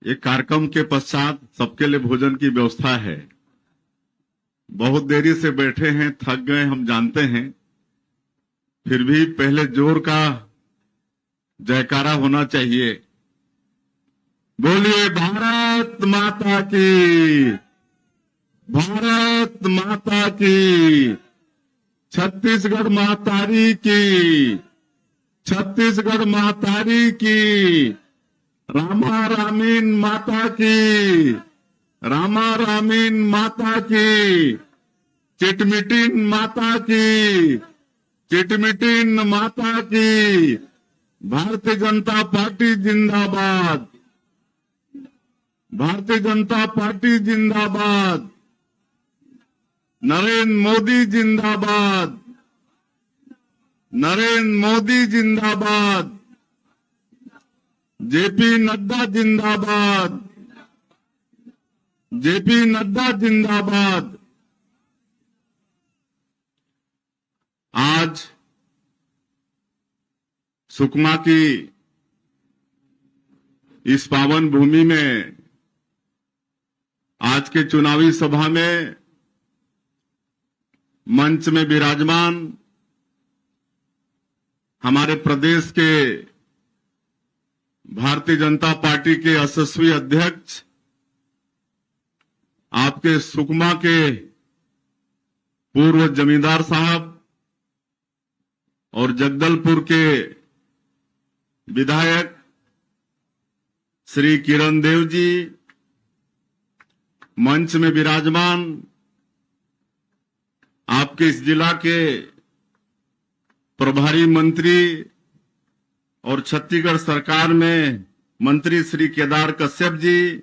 ये कार्यक्रम के पश्चात सबके लिए भोजन की व्यवस्था है। बहुत देरी से बैठे हैं, थक गए, हम जानते हैं। फिर भी पहले जोर का जयकारा होना चाहिए। बोलिए भारत माता की, भारत माता की, छत्तीसगढ़ महातारी की, छत्तीसगढ़ महातारी की, रामा रामीन माता की, रामा रामीन माता की, चिटमिटिन माता की, चिटमिटिन माता की। भारतीय जनता पार्टी जिंदाबाद, भारतीय जनता पार्टी जिंदाबाद, नरेंद्र मोदी जिंदाबाद, नरेंद्र मोदी जिंदाबाद, जेपी नड्डा जिंदाबाद, जेपी नड्डा जिंदाबाद। आज सुकमा की इस पावन भूमि में आज के चुनावी सभा में मंच में विराजमान हमारे प्रदेश के भारतीय जनता पार्टी के यशस्वी अध्यक्ष, आपके सुकमा के पूर्व जमींदार साहब और जगदलपुर के विधायक श्री किरण देव जी, मंच में विराजमान आपके इस जिला के प्रभारी मंत्री और छत्तीसगढ़ सरकार में मंत्री श्री केदार कश्यप जी,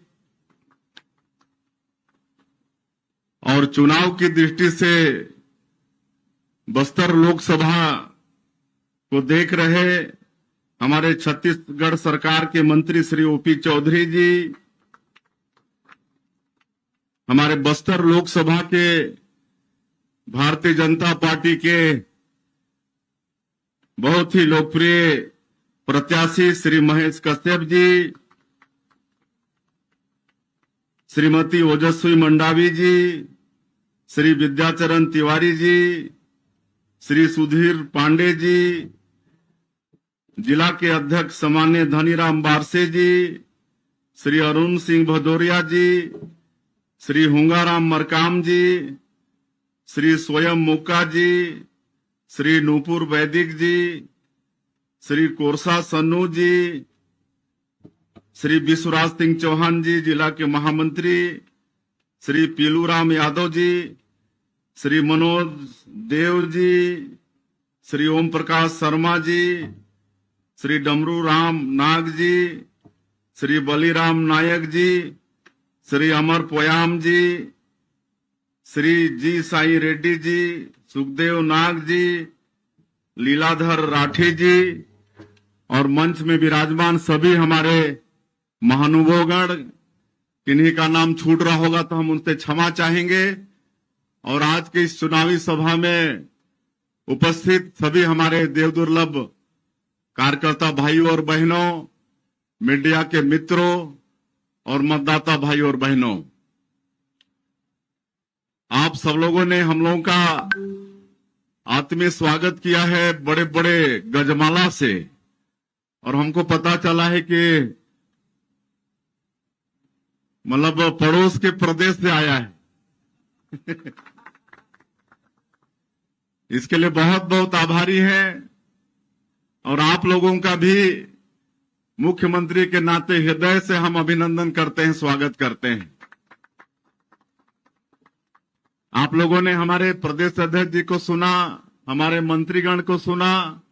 और चुनाव की दृष्टि से बस्तर लोकसभा को देख रहे हमारे छत्तीसगढ़ सरकार के मंत्री श्री ओपी चौधरी जी, हमारे बस्तर लोकसभा के भारतीय जनता पार्टी के बहुत ही लोकप्रिय प्रत्याशी श्री महेश कश्यप जी, श्रीमती ओजस्वी मंडावी जी, श्री विद्याचरण तिवारी जी, श्री सुधीर पांडे जी, जिला के अध्यक्ष सामान्य धनीराम बारसे जी, श्री अरुण सिंह भदौरिया जी, श्री हुंगाराम मरकाम जी, श्री स्वयं मुक्का जी, श्री नूपुर वैदिक जी, श्री कोरसा सन्नू जी, श्री विश्वराज सिंह चौहान जी, जिला के महामंत्री, श्री पीलूराम यादव जी, श्री मनोज देव जी, श्री ओम प्रकाश शर्मा जी, श्री डमरू राम नाग जी, श्री बलिराम नायक जी, श्री अमर पोयाम जी, श्री जी साई रेड्डी जी, सुखदेव नाग जी, लीलाधर राठी जी, और मंच में विराजमान सभी हमारे महानुभावगण, किन्हीं का नाम छूट रहा होगा तो हम उनसे क्षमा चाहेंगे। और आज के इस चुनावी सभा में उपस्थित सभी हमारे देवदुर्लभ कार्यकर्ता भाइयों और बहनों, मीडिया के मित्रों और मतदाता भाइयों और बहनों, आप सब लोगों ने हम लोगों का आत्मीय स्वागत किया है बड़े बड़े गजमाला से, और हमको पता चला है कि मतलब पड़ोस के प्रदेश से आया है। इसके लिए बहुत बहुत आभारी हैं, और आप लोगों का भी मुख्यमंत्री के नाते हृदय से हम अभिनंदन करते हैं, स्वागत करते हैं। आप लोगों ने हमारे प्रदेश अध्यक्ष जी को सुना, हमारे मंत्रीगण को सुना,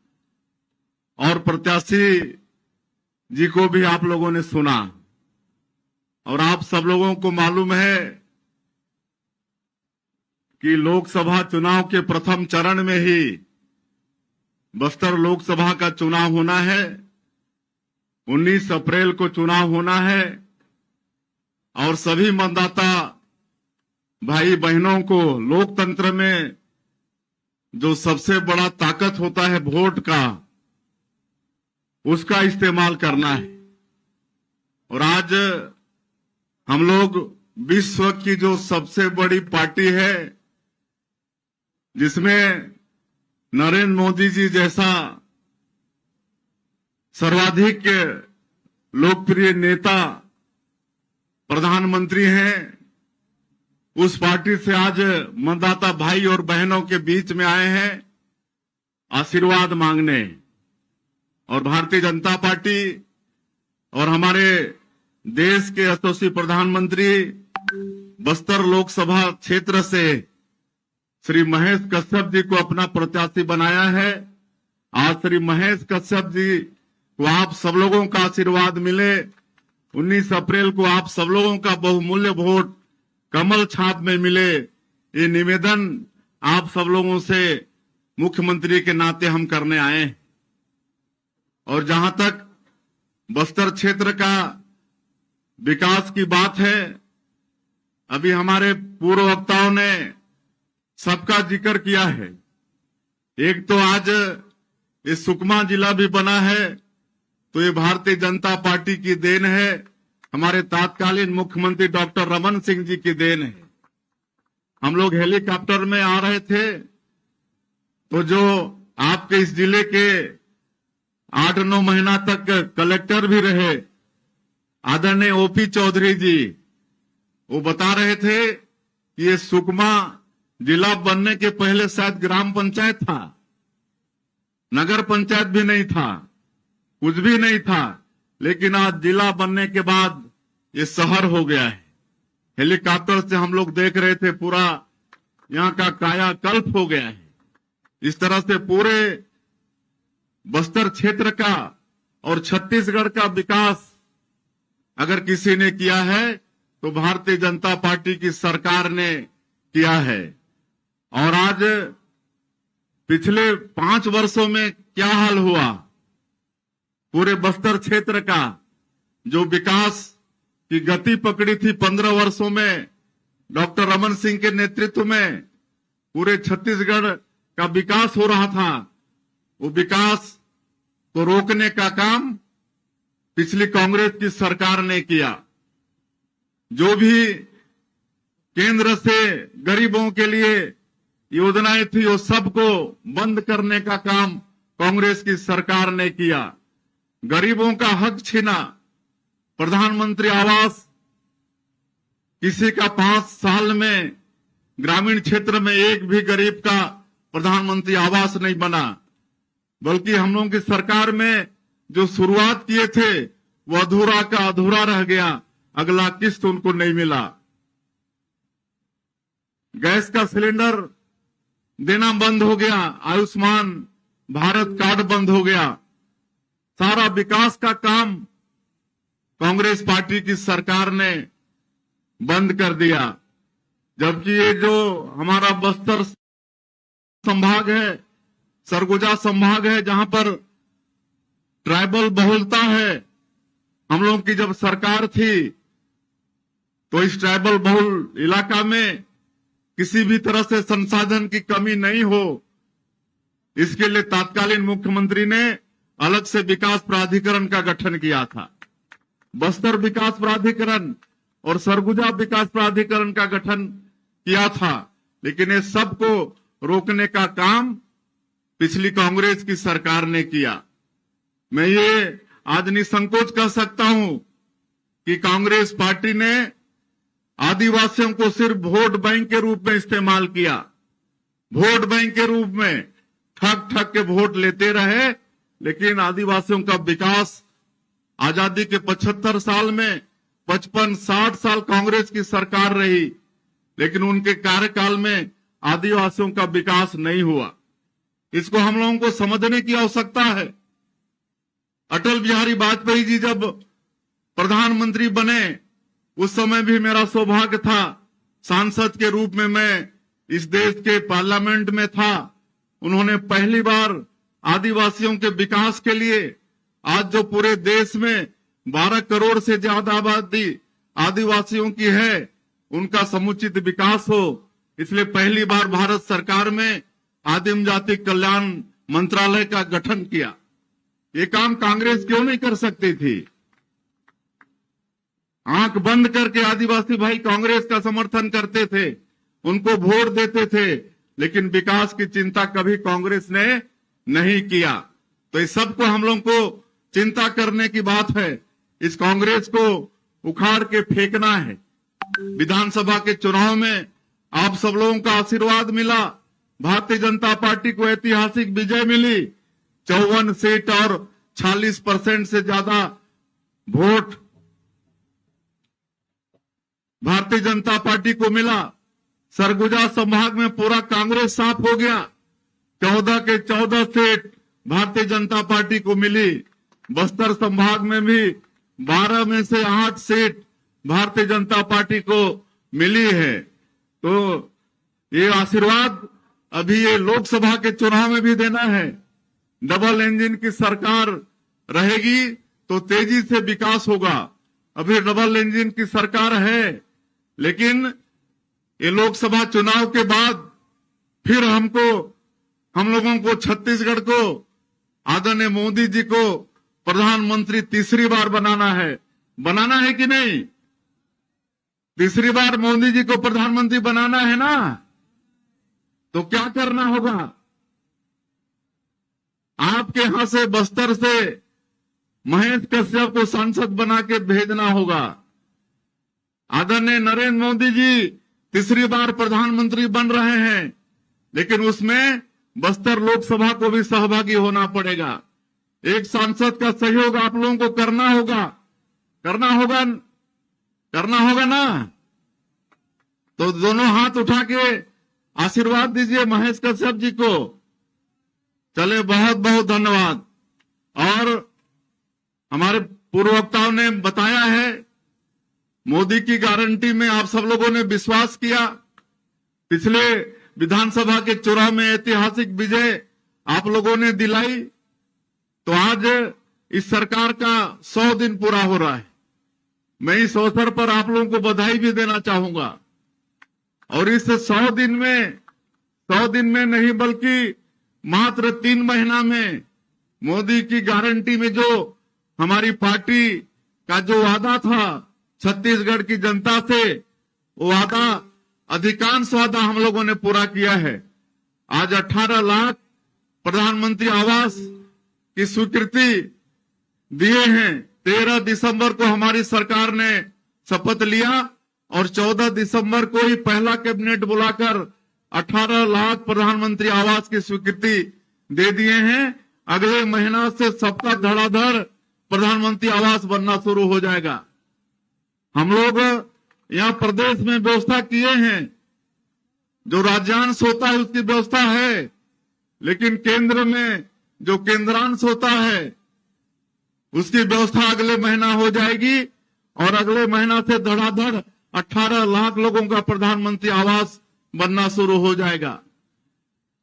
और प्रत्याशी जी को भी आप लोगों ने सुना। और आप सब लोगों को मालूम है कि लोकसभा चुनाव के प्रथम चरण में ही बस्तर लोकसभा का चुनाव होना है। 19 अप्रैल को चुनाव होना है, और सभी मतदाता भाई बहनों को लोकतंत्र में जो सबसे बड़ा ताकत होता है वोट का, उसका इस्तेमाल करना है। और आज हम लोग विश्व की जो सबसे बड़ी पार्टी है, जिसमें नरेंद्र मोदी जी जैसा सर्वाधिक लोकप्रिय नेता प्रधानमंत्री हैं, उस पार्टी से आज मतदाता भाई और बहनों के बीच में आए हैं आशीर्वाद मांगने। और भारतीय जनता पार्टी और हमारे देश के यशस्वी प्रधानमंत्री बस्तर लोकसभा क्षेत्र से श्री महेश कश्यप जी को अपना प्रत्याशी बनाया है। आज श्री महेश कश्यप जी को आप सब लोगों का आशीर्वाद मिले। 19 अप्रैल को आप सब लोगों का बहुमूल्य वोट कमल छाप में मिले, ये निवेदन आप सब लोगों से मुख्यमंत्री के नाते हम करने आए हैं। और जहां तक बस्तर क्षेत्र का विकास की बात है, अभी हमारे पूर्व वक्ताओं ने सबका जिक्र किया है। एक तो आज ये सुकमा जिला भी बना है, तो ये भारतीय जनता पार्टी की देन है, हमारे तत्कालीन मुख्यमंत्री डॉक्टर रमन सिंह जी की देन है। हम लोग हेलीकॉप्टर में आ रहे थे, तो जो आपके इस जिले के 8-9 महीना तक कलेक्टर भी रहे आदरणीय ओपी चौधरी जी, वो बता रहे थे कि ये सुकमा जिला बनने के पहले शायद ग्राम पंचायत था, नगर पंचायत भी नहीं था, कुछ भी नहीं था, लेकिन आज जिला बनने के बाद ये शहर हो गया है। हेलीकॉप्टर से हम लोग देख रहे थे, पूरा यहाँ का कायाकल्प हो गया है। इस तरह से पूरे बस्तर क्षेत्र का और छत्तीसगढ़ का विकास अगर किसी ने किया है तो भारतीय जनता पार्टी की सरकार ने किया है। और आज पिछले 5 वर्षों में क्या हाल हुआ, पूरे बस्तर क्षेत्र का जो विकास की गति पकड़ी थी 15 वर्षों में डॉक्टर रमन सिंह के नेतृत्व में पूरे छत्तीसगढ़ का विकास हो रहा था, वो विकास को रोकने का काम पिछली कांग्रेस की सरकार ने किया। जो भी केंद्र से गरीबों के लिए योजनाएं थी, वो सबको बंद करने का काम कांग्रेस की सरकार ने किया। गरीबों का हक छीना, प्रधानमंत्री आवास, किसी का 5 साल में ग्रामीण क्षेत्र में एक भी गरीब का प्रधानमंत्री आवास नहीं बना, बल्कि हम लोगों की सरकार में जो शुरुआत किए थे वो अधूरा का अधूरा रह गया, अगला किस्त उनको नहीं मिला। गैस का सिलेंडर देना बंद हो गया, आयुष्मान भारत कार्ड बंद हो गया, सारा विकास का काम कांग्रेस पार्टी की सरकार ने बंद कर दिया। जबकि ये जो हमारा बस्तर संभाग है, सरगुजा संभाग है, जहां पर ट्राइबल बहुलता है, हम लोगों की जब सरकार थी तो इस ट्राइबल बहुल इलाका में किसी भी तरह से संसाधन की कमी नहीं हो, इसके लिए तत्कालीन मुख्यमंत्री ने अलग से विकास प्राधिकरण का गठन किया था। बस्तर विकास प्राधिकरण और सरगुजा विकास प्राधिकरण का गठन किया था, लेकिन ये सबको रोकने का काम पिछली कांग्रेस की सरकार ने किया। मैं ये आज निसंकोच कह सकता हूं कि कांग्रेस पार्टी ने आदिवासियों को सिर्फ वोट बैंक के रूप में इस्तेमाल किया। वोट बैंक के रूप में ठग ठग के वोट लेते रहे, लेकिन आदिवासियों का विकास आजादी के 75 साल में 55-60 साल कांग्रेस की सरकार रही, लेकिन उनके कार्यकाल में आदिवासियों का विकास नहीं हुआ। इसको हम लोगों को समझने की आवश्यकता है। अटल बिहारी वाजपेयी जी जब प्रधानमंत्री बने, उस समय भी मेरा सौभाग्य था, सांसद के रूप में मैं इस देश के पार्लियामेंट में था। उन्होंने पहली बार आदिवासियों के विकास के लिए, आज जो पूरे देश में 12 करोड़ से ज्यादा आबादी आदिवासियों की है, उनका समुचित विकास हो, इसलिए पहली बार भारत सरकार में आदिम जाति कल्याण मंत्रालय का गठन किया। ये काम कांग्रेस क्यों नहीं कर सकती थी? आंख बंद करके आदिवासी भाई कांग्रेस का समर्थन करते थे, उनको वोट देते थे, लेकिन विकास की चिंता कभी कांग्रेस ने नहीं किया। तो इस सबको हम लोग को चिंता करने की बात है। इस कांग्रेस को उखाड़ के फेंकना है। विधानसभा के चुनाव में आप सब लोगों का आशीर्वाद मिला, भारतीय जनता पार्टी को ऐतिहासिक विजय मिली। 54 सीट और 46% से ज्यादा वोट भारतीय जनता पार्टी को मिला। सरगुजा संभाग में पूरा कांग्रेस साफ हो गया। 14 के 14 सीट भारतीय जनता पार्टी को मिली। बस्तर संभाग में भी 12 में से 8 सीट भारतीय जनता पार्टी को मिली है। तो ये आशीर्वाद अभी ये लोकसभा के चुनाव में भी देना है। डबल इंजन की सरकार रहेगी तो तेजी से विकास होगा। अभी डबल इंजन की सरकार है, लेकिन ये लोकसभा चुनाव के बाद फिर हम लोगों को छत्तीसगढ़ को आदरणीय मोदी जी को प्रधानमंत्री तीसरी बार बनाना है कि नहीं? तीसरी बार मोदी जी को प्रधानमंत्री बनाना है ना? तो क्या करना होगा? आपके यहां से बस्तर से महेश कश्यप को सांसद बना के भेजना होगा। आदरणीय नरेंद्र मोदी जी तीसरी बार प्रधानमंत्री बन रहे हैं, लेकिन उसमें बस्तर लोकसभा को भी सहभागी होना पड़ेगा। एक सांसद का सहयोग आप लोगों को करना होगा ना? तो दोनों हाथ उठा के आशीर्वाद दीजिए महेश कश्यप जी को। चले, बहुत बहुत धन्यवाद। और हमारे पूर्व वक्ताओं ने बताया है, मोदी की गारंटी में आप सब लोगों ने विश्वास किया। पिछले विधानसभा के चुनाव में ऐतिहासिक विजय आप लोगों ने दिलाई, तो आज इस सरकार का 100 दिन पूरा हो रहा है। मैं इस अवसर पर आप लोगों को बधाई भी देना चाहूंगा। और इस 100 दिन में नहीं बल्कि मात्र 3 महीना में मोदी की गारंटी में जो हमारी पार्टी का जो वादा था छत्तीसगढ़ की जनता से, वो वादा, अधिकांश वादा हम लोगों ने पूरा किया है। आज 18 लाख प्रधानमंत्री आवास की स्वीकृति दिए हैं। 13 दिसंबर को हमारी सरकार ने शपथ लिया और 14 दिसंबर को ही पहला कैबिनेट बुलाकर 18 लाख प्रधानमंत्री आवास की स्वीकृति दे दिए हैं। अगले महीना से सबका धड़ाधड़ प्रधानमंत्री आवास बनना शुरू हो जाएगा। हम लोग यहाँ प्रदेश में व्यवस्था किए हैं, जो राज्यांश होता है उसकी व्यवस्था है, लेकिन केंद्र में जो केंद्रांश होता है उसकी व्यवस्था अगले महीना हो जाएगी। और अगले महीना से धड़ाधड़ 18 लाख लोगों का प्रधानमंत्री आवास बनना शुरू हो जाएगा।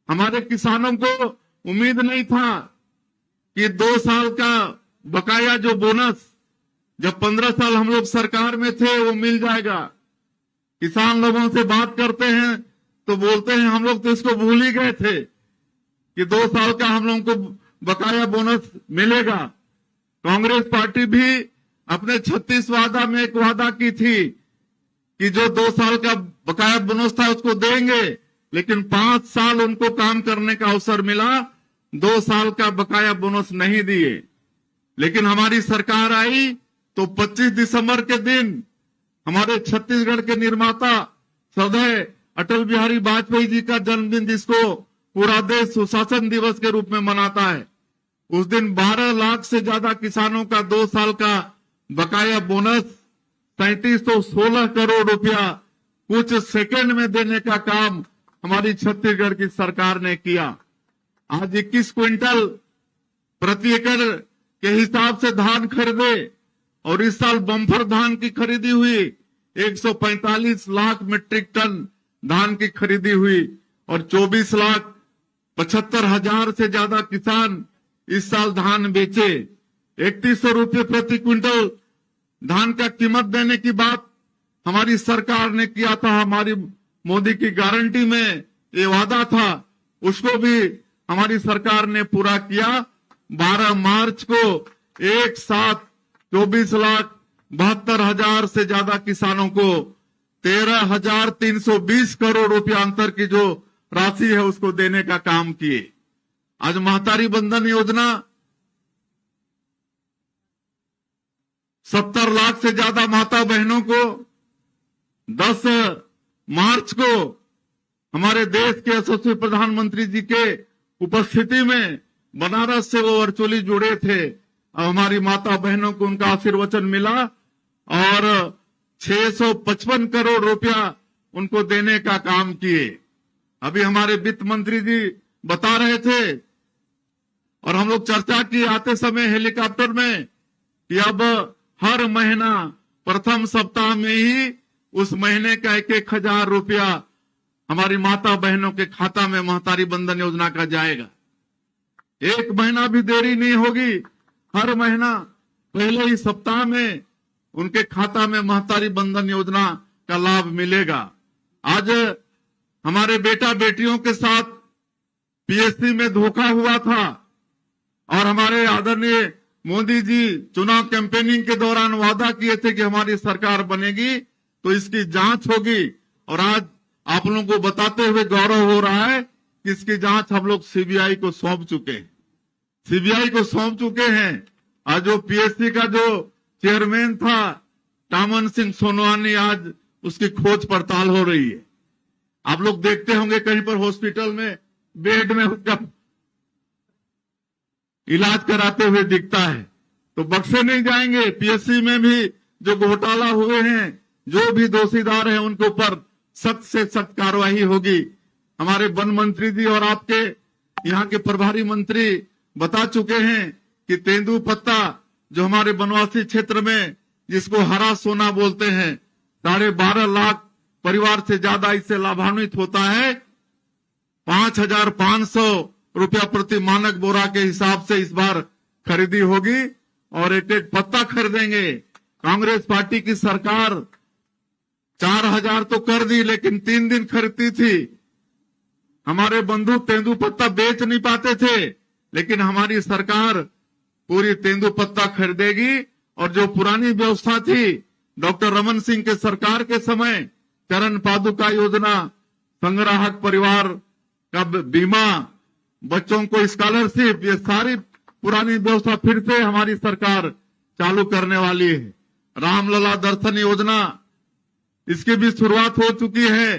हमारे किसानों को उम्मीद नहीं था कि 2 साल का बकाया जो बोनस, जब 15 साल हम लोग सरकार में थे, वो मिल जाएगा। किसान लोगों से बात करते हैं तो बोलते हैं हम लोग तो इसको भूल ही गए थे कि 2 साल का हम लोगों को बकाया बोनस मिलेगा। कांग्रेस पार्टी भी अपने 36 वादा में एक वादा की थी कि जो 2 साल का बकाया बोनस था उसको देंगे, लेकिन 5 साल उनको काम करने का अवसर मिला, 2 साल का बकाया बोनस नहीं दिए। लेकिन हमारी सरकार आई तो 25 दिसंबर के दिन हमारे छत्तीसगढ़ के निर्माता श्रद्धेय अटल बिहारी वाजपेयी जी का जन्मदिन, जिसको पूरा देश सुशासन दिवस के रूप में मनाता है, उस दिन 12 लाख से ज्यादा किसानों का 2 साल का बकाया बोनस 3716 करोड़ रुपया कुछ सेकंड में देने का काम हमारी छत्तीसगढ़ की सरकार ने किया। आज 21 क्विंटल प्रति एकड़ के हिसाब से धान खरीदे और इस साल बम्फर धान की खरीदी हुई, 145 लाख मीट्रिक टन धान की खरीदी हुई और 24,75,000 से ज्यादा किसान इस साल धान बेचे। 3100 रुपये प्रति क्विंटल धान का कीमत देने की बात हमारी सरकार ने किया था। हमारी मोदी की गारंटी में ये वादा था, उसको भी हमारी सरकार ने पूरा किया। 12 मार्च को एक साथ 72,000 से ज्यादा किसानों को 13,320 करोड़ रुपया अंतर की जो राशि है उसको देने का काम किए। आज महतारी बंधन योजना 70 लाख से ज्यादा माता बहनों को 10 मार्च को हमारे देश के यशस्वी प्रधानमंत्री जी के उपस्थिति में बनारस से वो वर्चुअली जुड़े थे और हमारी माता बहनों को उनका आशीर्वचन मिला और 655 करोड़ रुपया उनको देने का काम किए। अभी हमारे वित्त मंत्री जी बता रहे थे और हम लोग चर्चा की आते समय हेलीकॉप्टर में कि अब हर महीना प्रथम सप्ताह में ही उस महीने का 1,000 रुपया हमारी माता बहनों के खाता में महतारी बंधन योजना का जाएगा। एक महीना भी देरी नहीं होगी, हर महीना पहले ही सप्ताह में उनके खाता में महतारी बंधन योजना का लाभ मिलेगा। आज हमारे बेटा बेटियों के साथ पीएससी में धोखा हुआ था और हमारे आदरणीय मोदी जी चुनाव कैंपेनिंग के दौरान वादा किए थे कि हमारी सरकार बनेगी तो इसकी जांच होगी और आज आप लोगों को बताते हुए गौरव हो रहा है कि इसकी जांच हम लोग सीबीआई को सौंप चुके हैं। सीबीआई को सौंप चुके हैं। आज जो पीएससी का जो चेयरमैन था टामन सिंह सोनवानी, आज उसकी खोज पड़ताल हो रही है। आप लोग देखते होंगे कहीं पर हॉस्पिटल में बेड में उसका इलाज कराते हुए दिखता है, तो बख्शे नहीं जाएंगे। पीएससी में भी जो घोटाला हुए हैं, जो भी दोषीदार हैं, उनके ऊपर सख्त से सख्त कार्रवाई होगी। हमारे वन मंत्री जी और आपके यहाँ के प्रभारी मंत्री बता चुके हैं कि तेंदुपत्ता जो हमारे बनवासी क्षेत्र में जिसको हरा सोना बोलते हैं, 12.5 लाख परिवार से ज्यादा इससे लाभान्वित होता है। 5,500 रुपया प्रति मानक बोरा के हिसाब से इस बार खरीदी होगी और एक एक पत्ता खरीदेंगे। कांग्रेस पार्टी की सरकार 4,000 तो कर दी, लेकिन 3 दिन खरीदती थी। हमारे बंधु तेंदुपत्ता बेच नहीं पाते थे, लेकिन हमारी सरकार पूरी तेंदुपत्ता खरीदेगी। और जो पुरानी व्यवस्था थी डॉक्टर रमन सिंह के सरकार के समय, चरण पादुका योजना, संग्राहक परिवार का बीमा, बच्चों को स्कॉलरशिप, ये सारी पुरानी व्यवस्था फिर से हमारी सरकार चालू करने वाली है। रामलला दर्शन योजना, इसकी भी शुरुआत हो चुकी है।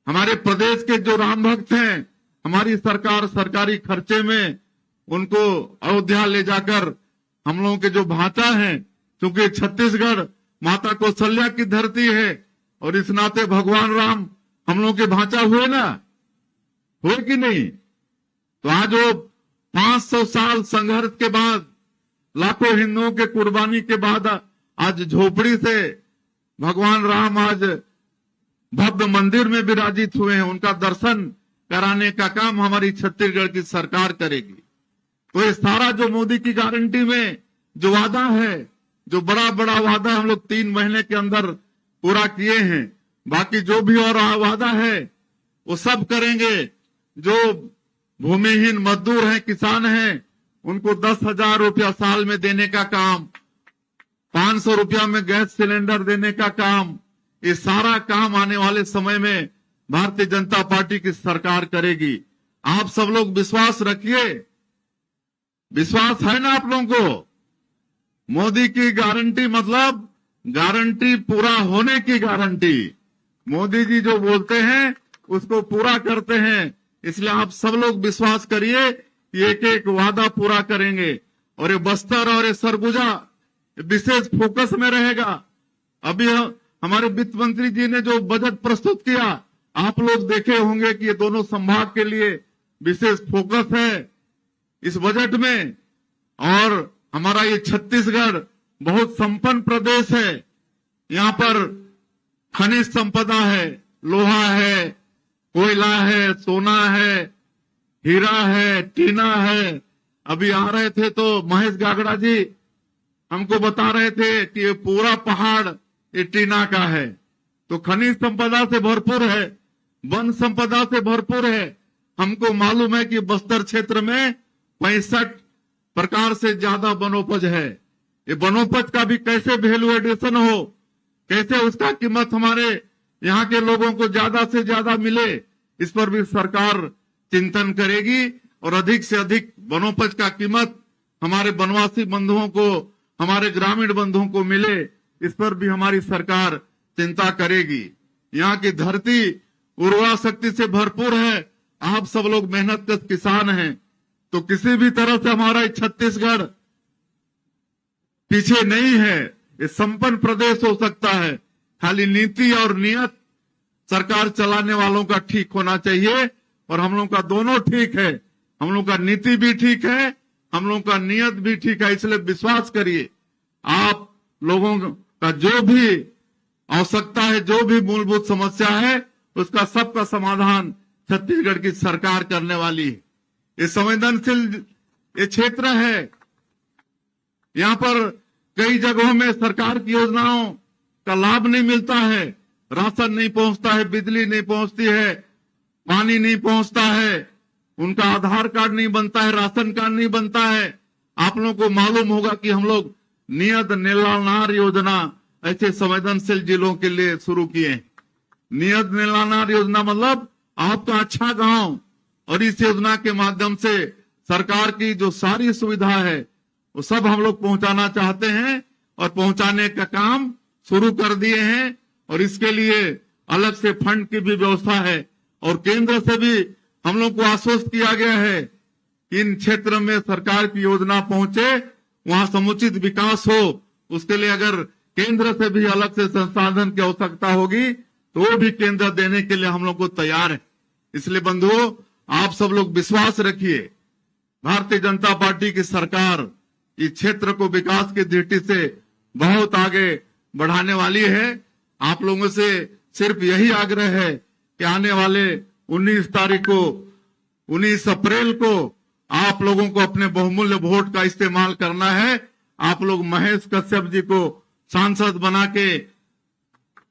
हमारे प्रदेश के जो राम भक्त हैं, हमारी सरकार सरकारी खर्चे में उनको अयोध्या ले जाकर हम लोगों के जो भांचा है, क्योंकि छत्तीसगढ़ माता कौशल्या की धरती है और इस नाते भगवान राम हम लोगों के भांचा हुए ना, हुए कि नहीं? तो आज वो 500 साल संघर्ष के बाद, लाखों हिंदुओं के कुर्बानी के बाद आज झोपड़ी से भगवान राम आज भव्य मंदिर में विराजित हुए हैं। उनका दर्शन कराने का काम हमारी छत्तीसगढ़ की सरकार करेगी। तो ये सारा जो मोदी की गारंटी में जो वादा है, जो बड़ा बड़ा वादा हम लोग 3 महीने के अंदर पूरा किए हैं, बाकी जो भी और वादा है वो सब करेंगे। जो भूमिहीन मजदूर हैं, किसान हैं, उनको 10,000 रुपया साल में देने का काम, 500 रुपया में गैस सिलेंडर देने का काम, ये सारा काम आने वाले समय में भारतीय जनता पार्टी की सरकार करेगी। आप सब लोग विश्वास रखिए। विश्वास है ना आप लोगों को? मोदी की गारंटी मतलब गारंटी पूरा होने की गारंटी। मोदी जी जो बोलते हैं उसको पूरा करते हैं, इसलिए आप सब लोग विश्वास करिए कि एक एक वादा पूरा करेंगे। और ये बस्तर और ये सरगुजा विशेष फोकस में रहेगा। अभी हमारे वित्त मंत्री जी ने जो बजट प्रस्तुत किया, आप लोग देखे होंगे कि ये दोनों संभाग के लिए विशेष फोकस है इस बजट में। और हमारा ये छत्तीसगढ़ बहुत संपन्न प्रदेश है। यहाँ पर खनिज संपदा है, लोहा है, कोयला है, सोना है, हीरा है, टीना है। अभी आ रहे थे तो महेश गागड़ा जी हमको बता रहे थे कि ये पूरा पहाड़ ये टीना का है। तो खनिज संपदा से भरपूर है, वन संपदा से भरपूर है। हमको मालूम है कि बस्तर क्षेत्र में 65 प्रकार से ज्यादा वनोपज है। ये वनोपज का भी कैसे वैल्यू एडिशन हो, कैसे उसका कीमत हमारे यहाँ के लोगों को ज्यादा से ज्यादा मिले, इस पर भी सरकार चिंतन करेगी और अधिक से अधिक वनोपज का कीमत हमारे वनवासी बंधुओं को, हमारे ग्रामीण बंधुओं को मिले, इस पर भी हमारी सरकार चिंता करेगी। यहाँ की धरती उर्वरा शक्ति से भरपूर है, आप सब लोग मेहनतकश किसान हैं, तो किसी भी तरह से हमारा छत्तीसगढ़ पीछे नहीं है, ये संपन्न प्रदेश हो सकता है। खाली नीति और नियत सरकार चलाने वालों का ठीक होना चाहिए और हम लोग का दोनों ठीक है। हम लोग का नीति भी ठीक है, हम लोग का नियत भी ठीक है। इसलिए विश्वास करिए, आप लोगों का जो भी आवश्यकता है, जो भी मूलभूत समस्या है, उसका सबका समाधान छत्तीसगढ़ की सरकार करने वाली है। ये संवेदनशील ये क्षेत्र है, यहाँ पर कई जगहों में सरकार की योजनाओं का लाभ नहीं मिलता है, राशन नहीं पहुंचता है, बिजली नहीं पहुंचती है, पानी नहीं पहुंचता है, उनका आधार कार्ड नहीं बनता है, राशन कार्ड नहीं बनता है। आप लोगों को मालूम होगा कि हम लोग नियत निलानार योजना ऐसे संवेदनशील जिलों के लिए शुरू किए। नियत निलानार योजना मतलब आपका अच्छा गांव, और इस योजना के माध्यम से सरकार की जो सारी सुविधा है वो सब हम लोग पहुंचाना चाहते हैं और पहुंचाने का काम शुरू कर दिए हैं। और इसके लिए अलग से फंड की भी व्यवस्था है और केंद्र से भी हम लोग को आश्वस्त किया गया है कि इन क्षेत्र में सरकार की योजना पहुंचे, वहां समुचित विकास हो। उसके लिए अगर केंद्र से भी अलग से संसाधन की आवश्यकता होगी तो वो भी केंद्र देने के लिए हम लोग को तैयार है। इसलिए बंधुओं, आप सब लोग विश्वास रखिए, भारतीय जनता पार्टी की सरकार इस क्षेत्र को विकास की दृष्टि से बहुत आगे बढ़ाने वाली है। आप लोगों से सिर्फ यही आग्रह है कि आने वाले 19 अप्रैल को आप लोगों को अपने बहुमूल्य वोट का इस्तेमाल करना है। आप लोग महेश कश्यप जी को सांसद बना के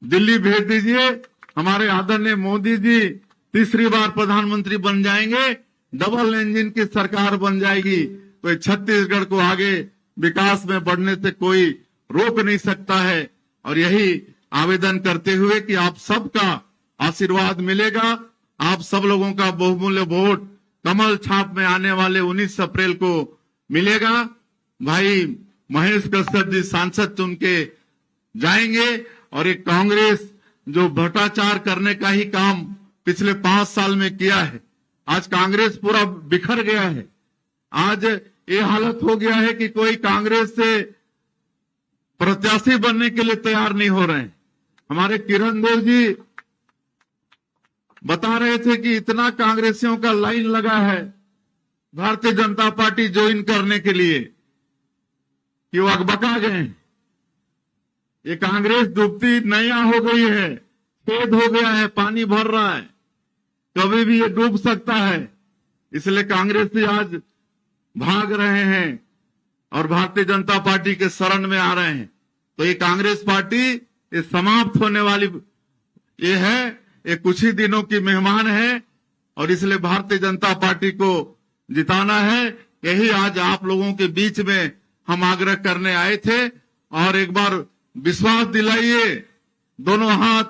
दिल्ली भेज दीजिए। हमारे आदरणीय मोदी जी तीसरी बार प्रधानमंत्री बन जाएंगे, डबल इंजन की सरकार बन जाएगी, तो छत्तीसगढ़ को आगे विकास में बढ़ने से कोई रोक नहीं सकता है। और यही आवेदन करते हुए कि आप सबका आशीर्वाद मिलेगा, आप सब लोगों का बहुमूल्य वोट कमल छाप में आने वाले 19 अप्रैल को मिलेगा। भाई महेश कश्यप जी सांसद चुन के जाएंगे और एक कांग्रेस जो भ्रष्टाचार करने का ही काम पिछले 5 साल में किया है, आज कांग्रेस पूरा बिखर गया है। आज ये हालत हो गया है कि कोई कांग्रेस से प्रत्याशी बनने के लिए तैयार नहीं हो रहे हैं। हमारे किरण देव जी बता रहे थे कि इतना कांग्रेसियों का लाइन लगा है भारतीय जनता पार्टी ज्वाइन करने के लिए कि वो अकबका गए। ये कांग्रेस डूबती नैया हो गई है, छेद हो गया है, पानी भर रहा है, कभी भी ये डूब सकता है। इसलिए कांग्रेस से आज भाग रहे हैं और भारतीय जनता पार्टी के शरण में आ रहे हैं। तो ये कांग्रेस पार्टी ये समाप्त होने वाली ये है, ये कुछ ही दिनों की मेहमान है और इसलिए भारतीय जनता पार्टी को जिताना है। यही आज आप लोगों के बीच में हम आग्रह करने आए थे। और एक बार विश्वास दिलाइए, दोनों हाथ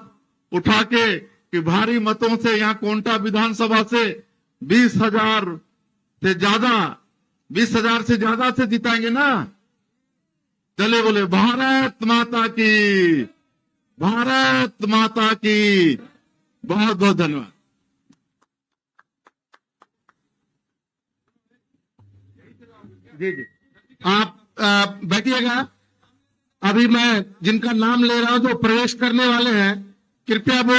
उठा के कि भारी मतों से यहाँ कोंटा विधानसभा से 20,000 से ज्यादा से जिताएंगे ना। चले बोले भारत माता की, भारत माता की। बहुत बहुत धन्यवाद। जी जी, आप बैठिएगा। अभी मैं जिनका नाम ले रहा हूं जो प्रवेश करने वाले हैं, कृपया वो